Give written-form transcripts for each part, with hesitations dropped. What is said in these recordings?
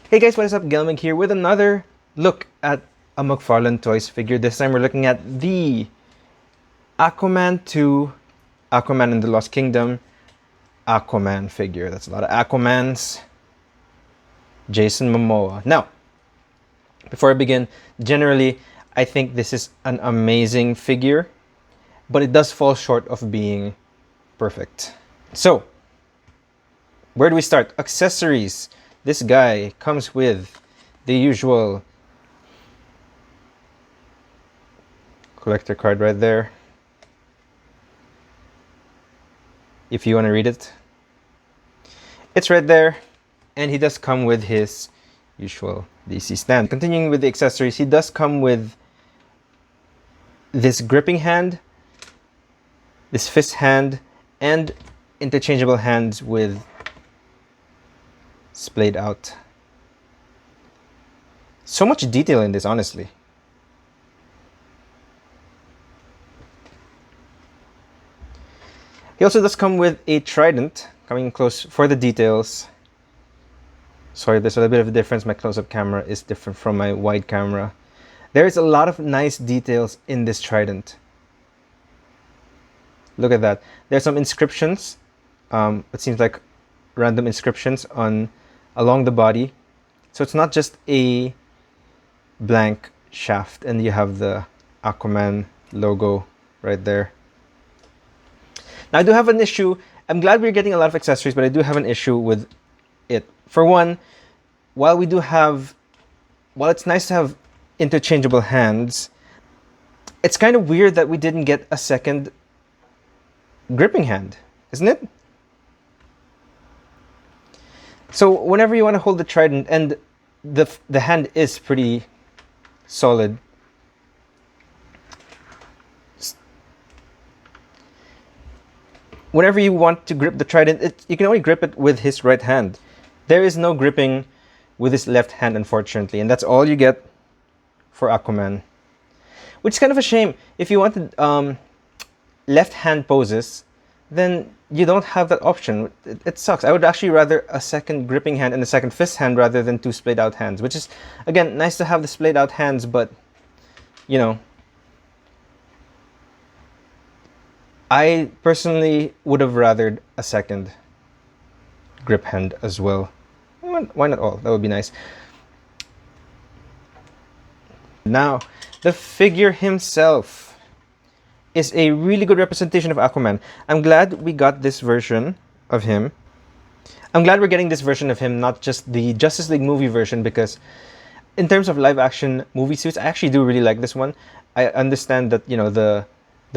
Hey guys, what is up? Gelmig here with another look at a Mcfarlane Toys figure. This time we're looking at the Aquaman 2, Aquaman in the Lost Kingdom, Aquaman figure. That's a lot of Aquamans. Jason Momoa. Now, before I begin, generally, I think this is an amazing figure, but it does fall short of being perfect. So, where do we start? Accessories. This guy comes with the usual collector card right there, if you want to read it. It's right there, and he does come with his usual DC stand. Continuing with the accessories, he does come with this gripping hand, this fist hand, and interchangeable hands with splayed out. So much detail in this, honestly. He also does come with a trident, coming close for the details. Sorry, there's a little bit of a difference. My close-up camera is different from my wide camera. There is a lot of nice details in this trident. Look at that. There's some inscriptions. It seems like random inscriptions along the body. So it's not just a blank shaft, and you have the Aquaman logo right there. Now I do have an issue. I'm glad we're getting a lot of accessories, but I do have an issue with it. For one, while it's nice to have interchangeable hands, it's kind of weird that we didn't get a second gripping hand, isn't it? So whenever you want to hold the trident, and the hand is pretty solid. Whenever you want to grip the trident, you can only grip it with his right hand. There is no gripping with his left hand, unfortunately, and that's all you get for Aquaman. Which is kind of a shame. If you wanted left hand poses, then you don't have that option. It sucks. I would actually rather a second gripping hand and a second fist hand rather than two splayed out hands, which is, again, nice to have the splayed out hands, but, you know, I personally would have rathered a second grip hand as well. Why not all? That would be nice. Now, the figure himself is a really good representation of Aquaman. I'm glad we got this version of him. I'm glad we're getting this version of him, not just the Justice League movie version, because in terms of live action movie suits, I actually do really like this one. I understand that, you know, the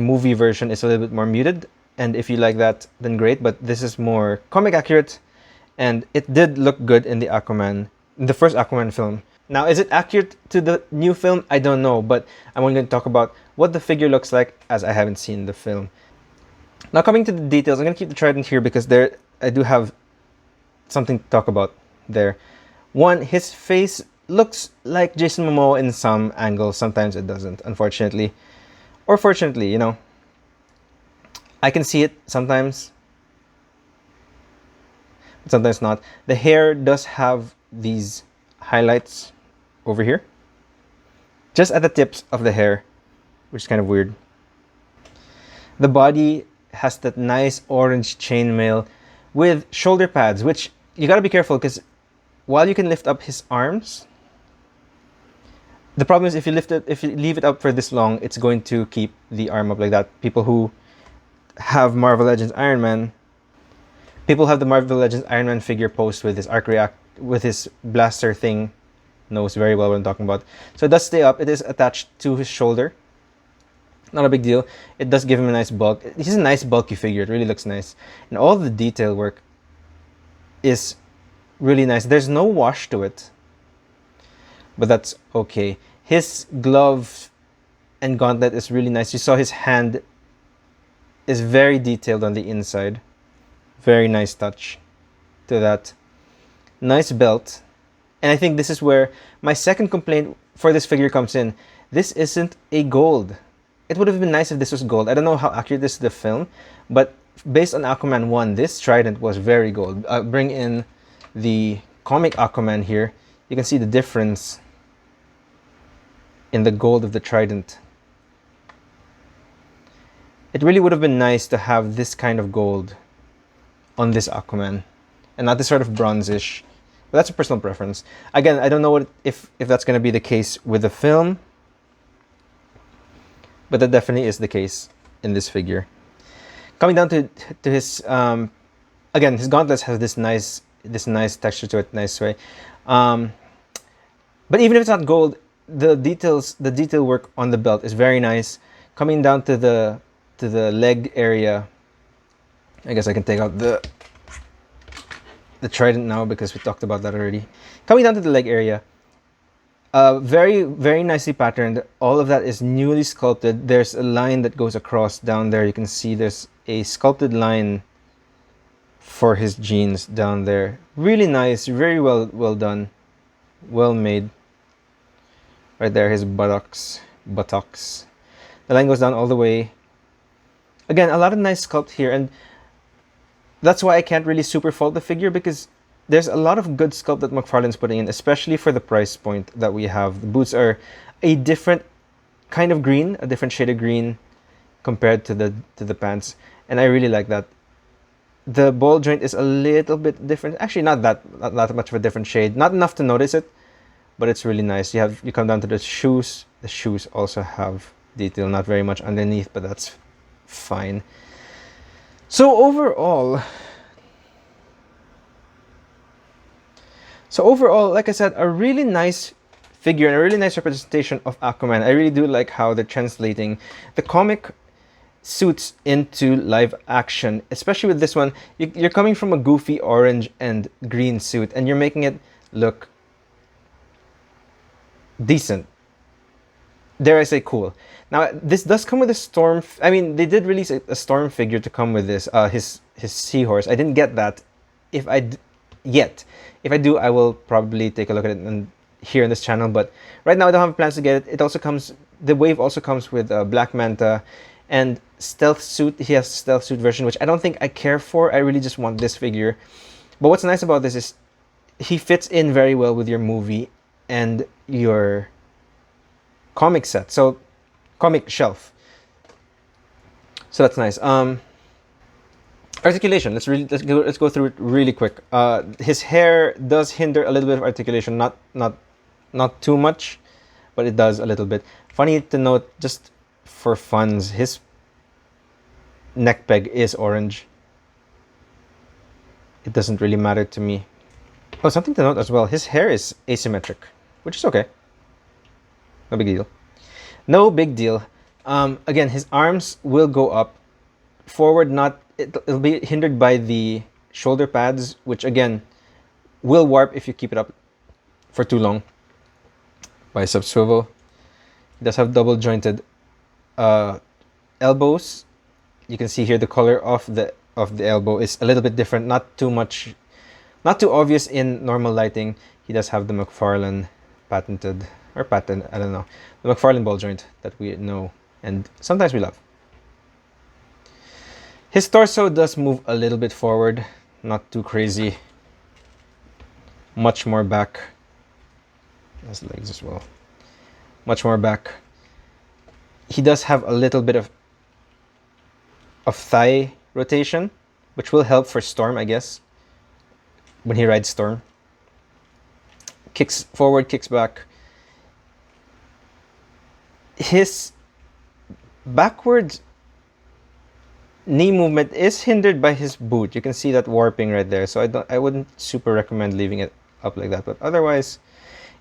movie version is a little bit more muted, and if you like that, then great, but this is more comic accurate, and it did look good in the first Aquaman film. Now, is it accurate to the new film? I don't know, but I'm only going to talk about what the figure looks like, as I haven't seen the film. Now, coming to the details, I'm going to keep the trident here because I do have something to talk about there. One, his face looks like Jason Momoa in some angles. Sometimes it doesn't, unfortunately. Or fortunately, you know. I can see it sometimes, but sometimes not. The hair does have these highlights over here, just at the tips of the hair, which is kind of weird. The body has that nice orange chainmail with shoulder pads, which you gotta be careful, because while you can lift up his arms, the problem is if you leave it up for this long, it's going to keep the arm up like that. People who have Marvel Legends Iron Man, people have the Marvel Legends Iron Man figure posed with his arc react, with his blaster thing, knows very well what I'm talking about. So it does stay up. It is attached to his shoulder. Not a big deal. It does give him a nice bulk. He's a nice bulky figure. It really looks nice. And all the detail work is really nice. There's no wash to it, but that's okay. His glove and gauntlet is really nice. You saw his hand is very detailed on the inside. Very nice touch to that. Nice belt. And I think this is where my second complaint for this figure comes in. This isn't a gold. It would have been nice if this was gold. I don't know how accurate this is to the film, but based on Aquaman 1, this trident was very gold. Bring in the comic Aquaman here. you can see the difference in the gold of the trident. It really would have been nice to have this kind of gold on this Aquaman, and not this sort of bronzish. But that's a personal preference. Again, I don't know if that's going to be the case with the film, but that definitely is the case in this figure. Coming down to his again, his gauntlets have this nice texture to it, nice way. But even if it's not gold, the detail work on the belt is very nice. Coming down to the leg area, I guess I can take out the trident now because we talked about that already. Coming down to the leg area, very, very nicely patterned. All of that is newly sculpted. There's a line that goes across down there. You can see there's a sculpted line for his jeans down there. Really nice, very well done, well made. Right there, his buttocks. The line goes down all the way. Again, a lot of nice sculpt here, and that's why I can't really super fault the figure, because there's a lot of good sculpt that McFarlane's putting in, especially for the price point that we have. The boots are a different kind of green, a different shade of green compared to the pants, and I really like that. The ball joint is a little bit different. Actually, not much of a different shade. Not enough to notice it, but it's really nice. You come down to the shoes. The shoes also have detail, not very much underneath, but that's fine. So overall, like I said, a really nice figure and a really nice representation of Aquaman. I really do like how they're translating the comic suits into live action, especially with this one. You're coming from a goofy orange and green suit, and you're making it look decent. Dare I say cool. Now, this does come with a storm. I mean, they did release a storm figure to come with this, his seahorse. I didn't get that. If I do, I will probably take a look at it here in this channel. But right now, I don't have plans to get it. It also comes. The wave also comes with Black Manta and stealth suit. He has a stealth suit version, which I don't think I care for. I really just want this figure. But what's nice about this is he fits in very well with your movie and your comic set, so comic shelf. So that's nice. Articulation. Let's go through it really quick. His hair does hinder a little bit of articulation, not too much, but it does a little bit. Funny to note, just for funs, his neck peg is orange. It doesn't really matter to me. Oh, something to note as well, his hair is asymmetric, which is okay. No big deal. No big deal. Again, his arms will go up. Forward, it'll be hindered by the shoulder pads, which again, will warp if you keep it up for too long. Bicep swivel. He does have double jointed elbows. You can see here the color of the elbow is a little bit different. Not too obvious in normal lighting. He does have the McFarlane patent, I don't know, the McFarlane ball joint that we know and sometimes we love. His torso does move a little bit forward, not too crazy. Much more back. His legs as well. Much more back. He does have a little bit of thigh rotation, which will help for Storm, I guess, when he rides Storm. Kicks forward, kicks back. His backwards knee movement is hindered by his boot. You can see that warping right there. So I wouldn't super recommend leaving it up like that. But otherwise,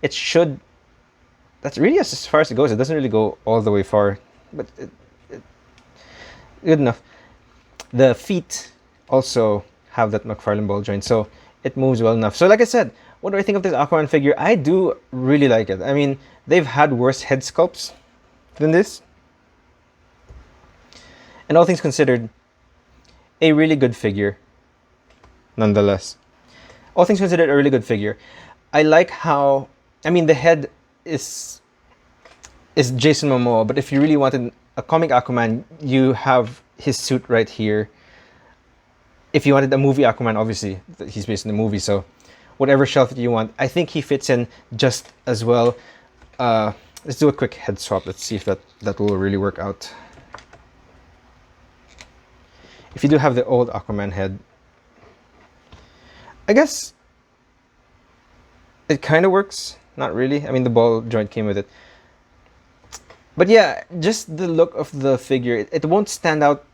it should. That's really as far as it goes. It doesn't really go all the way far, but good enough. The feet also have that McFarlane ball joint, so it moves well enough. So like I said, what do I think of this Aquaman figure? I do really like it. I mean, they've had worse head sculpts than this. And all things considered, a really good figure, nonetheless. All things considered, a really good figure. I like how, I mean, the head is Jason Momoa, but if you really wanted a comic Aquaman, you have his suit right here. If you wanted a movie Aquaman, obviously, he's based in the movie, so whatever shelf that you want. I think he fits in just as well. Let's do a quick head swap. Let's see if that will really work out. If you do have the old Aquaman head, I guess it kind of works. Not really. I mean, the ball joint came with it. But yeah, just the look of the figure, it won't stand out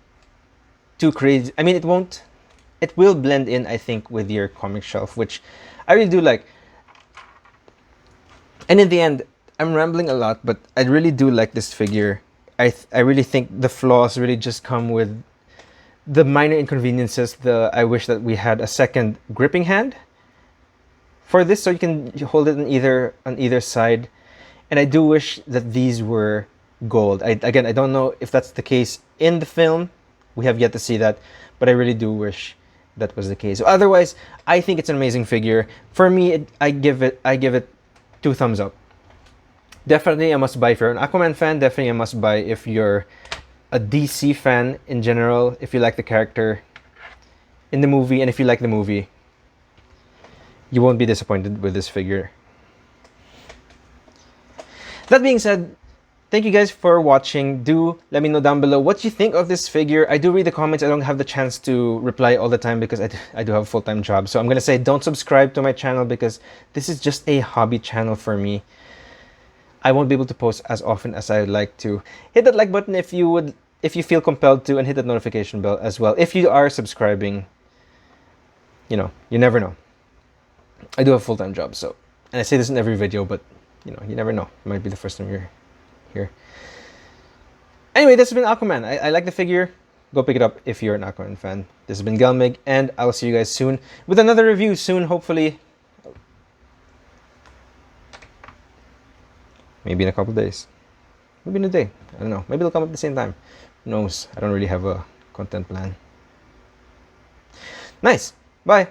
too crazy. I mean, it will blend in, I think, with your comic shelf, which I really do like. And in the end, I'm rambling a lot, but I really do like this figure. I really think the flaws really just come with the minor inconveniences. I wish that we had a second gripping hand for this, so you can hold it on either side. And I do wish that these were gold. Again, I don't know if that's the case in the film. We have yet to see that, but I really do wish that was the case. Otherwise, I think it's an amazing figure. For me, I give it 2 thumbs up. Definitely a must buy if you're an Aquaman fan. Definitely a must buy if you're a DC fan in general. If you like the character in the movie, and if you like the movie, you won't be disappointed with this figure. That being said, thank you guys for watching. Do let me know down below what you think of this figure. I do read the comments. I don't have the chance to reply all the time because I do have a full-time job. So I'm going to say don't subscribe to my channel because this is just a hobby channel for me. I won't be able to post as often as I would like to. Hit that like button if you feel compelled to, and hit that notification bell as well. If you are subscribing, you know, you never know. I do have a full-time job, so, and I say this in every video, but you know, you never know. It might be the first time you're here. Anyway, this has been Aquaman. I like the figure. Go pick it up if you're an Aquaman fan. This has been Gelmig, and I will see you guys soon with another review soon, hopefully. Maybe in a couple days. Maybe in a day. I don't know. Maybe it'll come up at the same time. Who knows? I don't really have a content plan. Nice. Bye.